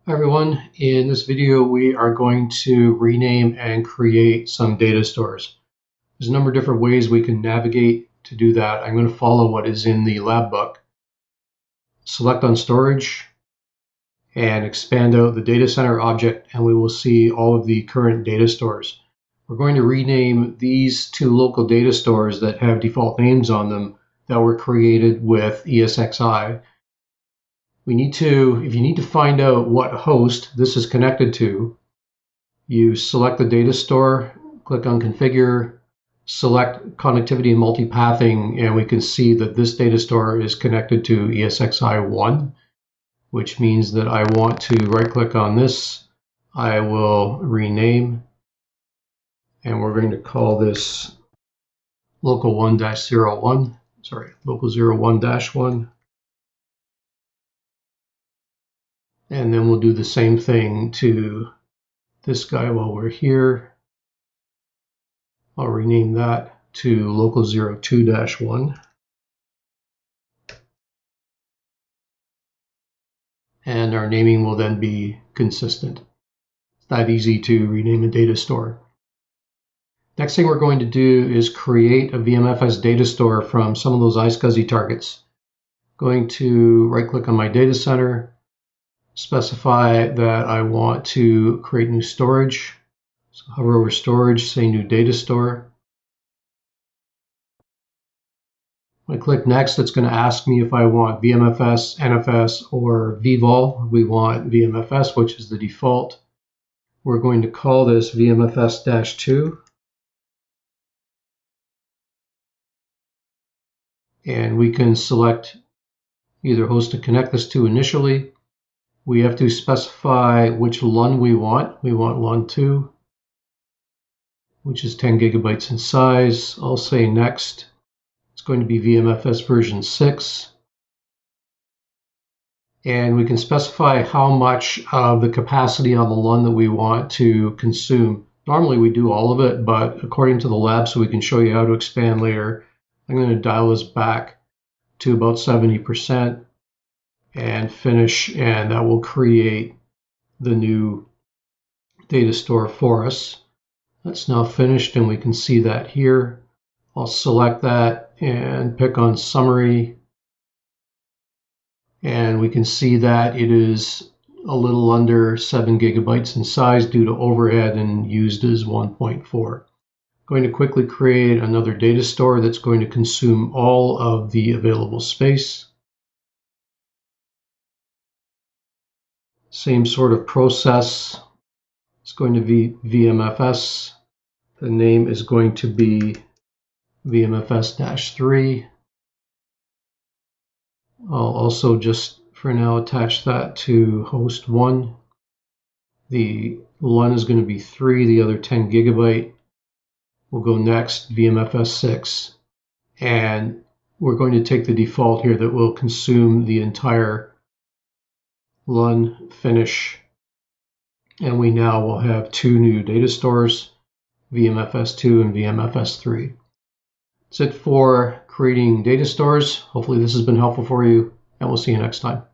Hi everyone, in this video we are going to rename and create some data stores. There's a number of different ways we can navigate to do that. I'm going to follow what is in the lab book. Select on storage and expand out the data center object and we will see all of the current data stores. We're going to rename these two local data stores that have default names on them that were created with ESXi. If you need to find out what host this is connected to, you select the data store, click on configure, select connectivity and multipathing, and we can see that this data store is connected to ESXi1, which means that I want to right click on this. I will rename, and we're going to call this local 1-01, local 01-1. And then we'll do the same thing to this guy while we're here. I'll rename that to local 02-1. And our naming will then be consistent. It's that easy to rename a data store. Next thing we're going to do is create a VMFS data store from some of those iSCSI targets. Going to right click on my data center, specify that I want to create new storage. So hover over storage, say new data store. When I click next, it's going to ask me if I want VMFS, NFS, or vVol. We want VMFS, which is the default. We're going to call this VMFS-2. And we can select either host to connect this to initially. We have to specify which LUN we want. We want LUN2, which is 10 gigabytes in size. I'll say next. It's going to be VMFS version 6. And we can specify how much of the capacity on the LUN that we want to consume. Normally we do all of it, but according to the lab, so we can show you how to expand later, I'm going to dial this back to about 70%. And finish, and that will create the new data store for us. That's now finished and we can see that here. I'll select that and pick on summary, and we can see that it is a little under 7 gigabytes in size due to overhead and used as 1.4. Going to quickly create another data store that's going to consume all of the available space. Same sort of process. It's going to be VMFS. The name is going to be VMFS-3. I'll also just for now attach that to host 1. The LUN is going to be 3, the other 10 gigabyte. We'll go next, VMFS-6. And we're going to take the default here that will consume the entire LUN, finish, and we now will have two new data stores, VMFS2 and VMFS3. That's it for creating data stores. Hopefully this has been helpful for you, and we'll see you next time.